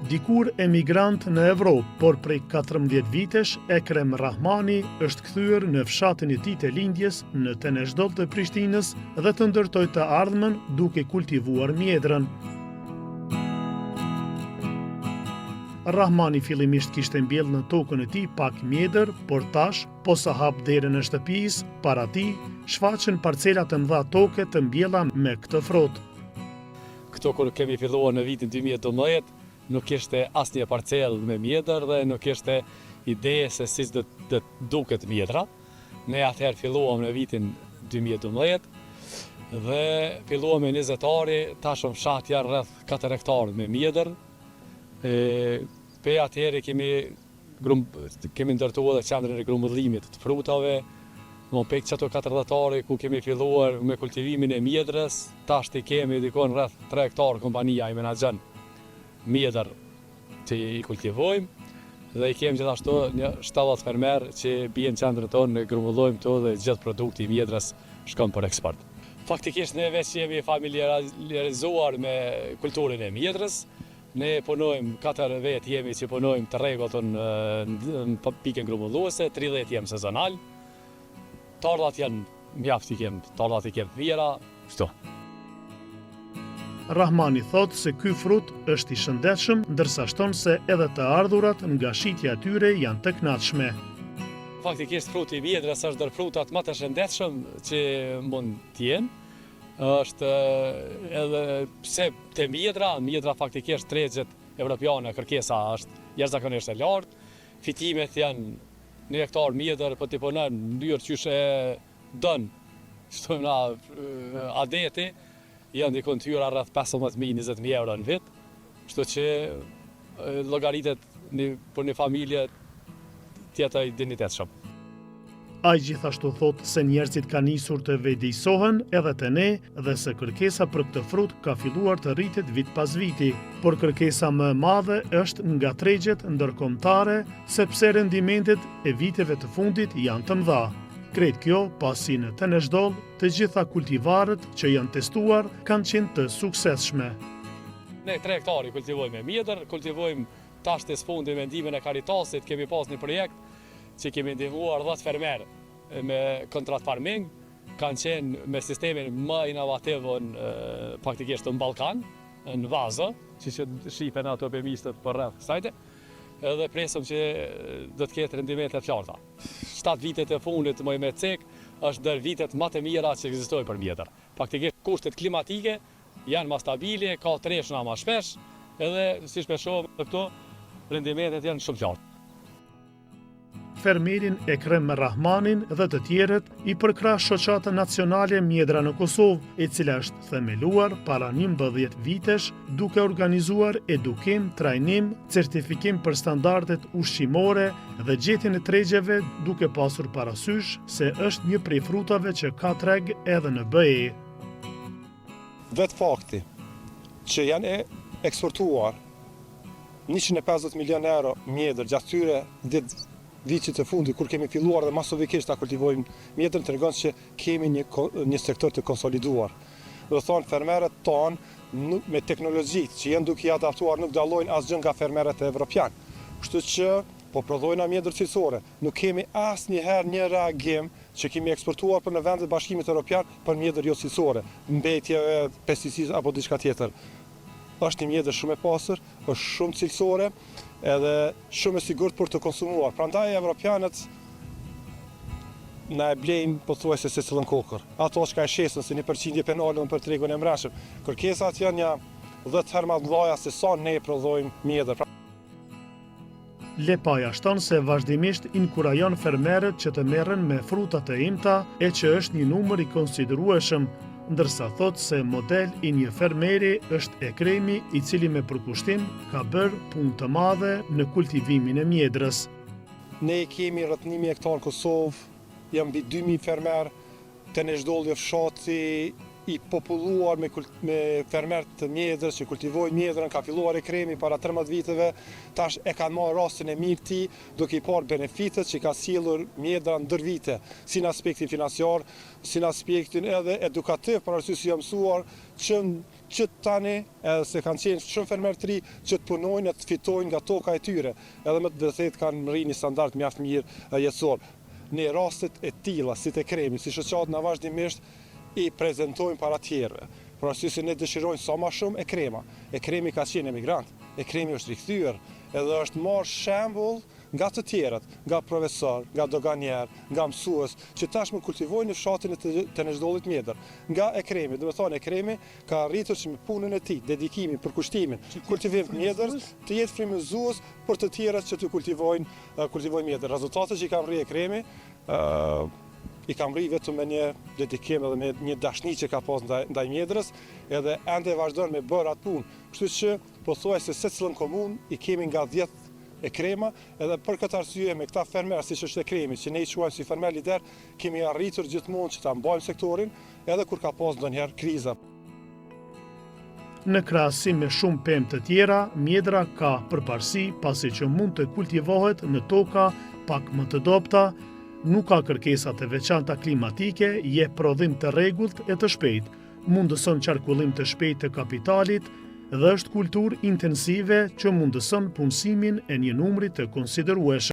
Dikur emigrant në Evropë, por prej 14 vitesh, Ekrem Rahmani është kthyer në fshatin e tij të lindjes në Tenezhdoll të Prishtinës dhe të ndërtoi të ardhmen duke kultivuar mjedrën. Rahmani fillimisht kishte mbjellë në tokën e tij pak mjedër, por tash, posa hap derën e shtëpisë, para tij shfaqen parcela të mëdha toke të mbjella me këtë frot. Këto kur kemi filluar në vitin 2012, nuk kishte asnjë parcelë me mjedër dhe nuk kishte ide se si do të duket mjedra. Ne atëherë filluam në vitin 2012 dhe filluam me 20 ari, tashëm fshat janë rreth 4 hektarë me mjedër. Pe atëherë kemi ndërtuar edhe qendrën e grumbullimit të frutave. Pe çato 40 ari ku kemi filluar me kultivimin e mjedrës, tash i kemi dikon rreth 3 hektarë kompania i menaxhon mjedër që i kultivojmë dhe i kemi gjithashtu një 70 fermer që bien qendrën tonë, ne grumbullojmë to dhe gjithë produkti i mjedrës shkon për eksport. Faktikisht ne veç jemi familiarizuar me kulturën e mjedrës. Ne punojmë 4 vetë jemi që punojmë të rregullt në pikën grumbulluese, 30 jemi sezonal. Tardat janë mjaft i kemi, tardat i kemi mira, kështu. Rahmani thot se ky frut është i shëndetshëm, ndërsa shton se edhe të ardhurat nga shitja e tyre janë të kënaqshme. Faktikisht fruti i mjedrës është ndër frutat më të shëndetshëm që mund të jenë. Është edhe pse te mjedra faktikisht tregjet evropiane, kërkesa është jashtëzakonisht e lartë. Fitimet janë 1 hektar mjedër po ti punon në mënyrë qysh e don. Shtojmë na adeti janë dikon tyra rreth 15.000-20.000 euro në vit, kështu që llogaritet për një familje tjetër dinjitetshëm. Ai gjithashtu thot se njerëzit kanë nisur të vëdijsohen edhe te ne dhe se kërkesa për këtë frut ka filluar të rritet vit pas viti, por kërkesa më e madhe është nga tregjet ndërkombëtare sepse rendimentet e viteve të fundit janë të mëdha. Krejt kjo, pasi në Tenezhdoll, të gjitha kultivarët që janë testuar kanë qenë të suksesshme. Ne 3 hektari kultivojmë me mjedër, kultivojmë tash të sfundi me ndihmën e Caritasit, kemi pas një projekt që kemi ndihmuar 10 fermer me contract farming, kanë qenë me sistemin më inovativ faktikisht në Ballkan, në vazë, që shipen ato pemistët për rreth sajte. Edhe presim që do të ketë rendimente të larta. 7 vitet e fundit më me cek është ndër vitet më të mira që ekzistojnë për mjedër. Faktikisht kushtet klimatike janë më stabile, ka treshna më shpesh, edhe si shpeshohem këto rendimentet janë shumë të larta. Fermerin Ekrem Rahmanin dhe të tjerët i përkrah shoqata nacionale Mjedra në Kosovë, e cila është themeluar para 11 vitesh duke organizuar edukim, trajnim, certifikim për standardet ushqimore dhe gjetjen e tregjeve duke pasur parasysh se është një prej frutave që ka treg edhe në BE. Vetë fakti që janë eksportuar 150 milion euro mjedër gjatë tyre vitit të fundit, kur kemi filluar dhe masovikisht ta kultivojmë mjedrën, tregon që kemi një sektor të konsoliduar. Do thonë fermerët tonë me teknologjitë që janë duke i adaptuar nuk dallojnë asgjë nga fermerët evropian. Kështu që po prodhojnë mjedër cilësore. Nuk kemi asnjëherë një reagim që kemi eksportuar për në vendet Bashkimit Evropian për mjedër jo cilësore, mbetje pesticidë apo diçka tjetër. Është një mjedër shumë e pastër, është shumë cilësore, edhe shumë e sigurt për të konsumuar. Prandaj evropianët na e blejnë pothuajse se cillën kokër. Ato që e shesin se një përqindje penale për tregun e mbrëmshëm. Kërkesat janë një 10 herë më të mëdha se sa ne prodhojmë mjedër. Lepaja shton se vazhdimisht inkurajon fermerët që të merren me frutat e imta e që është një numër i konsiderueshëm, ndërsa thot se model i një fermeri është Ekremi, i cili me përkushtim ka bërë punë të madhe në kultivimin e mjedrës. Ne kemi rreth 1.000 hektar Kosovë, janë mbi 2.000 fermer, Tenezhdolli fshati i populluar me fermer të mjedrës që kultivojnë mjedrën, ka filluar Ekremi para 13 viteve, tash e kanë marrë rastin e mirë ti, duke i parë benefitet që ka sjellur mjedra ndër vite, si në aspektin financiar, si në aspektin edhe edukativ, për arsye se jam mësuar që që tani edhe se kanë qenë shumë fermerë të ri që të punojnë e të fitojnë nga toka e tyre, edhe më të vërtet kanë rrinë një standard mjaft mirë jetësor. Në rastet e tilla, si te kremi, si shoqatë na vazhdimisht i prezantojnë para tjerëve. Por arsye se ne dëshirojmë sa më shumë e krema. E kremi ka qenë emigrant, e kremi është rikthyer, edhe është marrë shembull nga të tjerët, nga profesor, nga doganier, nga mësues, që tashmë kultivojnë në fshatin e të Nezhdollit Mjedër. Nga e kremi, do të thonë e kremi ka arritur që me punën e tij, dedikimin, përkushtimin, kultivim të mjedrës, të jetë frymëzues për të tjerët që të kultivojnë mjedër. Rezultatet që i kam rri e kremi, i kam rri vetëm me një dedikim edhe me një dashni që ka pas ndaj mjedrës, edhe ende vazhdon me bërë atë punë. Kështu që pothuajse secilën komunë i kemi nga 10 e krema, edhe për këtë arsye me këta fermerë siç është e kremi, që ne i quajmë si fermer lider, kemi arritur gjithmonë që ta mbajmë sektorin, edhe kur ka pas ndonjëherë kriza. Në krahasim me shumë pemë të tjera, mjedra ka përparësi pasi që mund të kultivohet në toka pak më të dobta, nuk ka kërkesa të veçanta klimatike, jep prodhim të rregullt e të shpejt, mundëson qarkullim të shpejt të kapitalit dhe është kulturë intensive që mundëson punësimin e një numri të konsiderueshëm.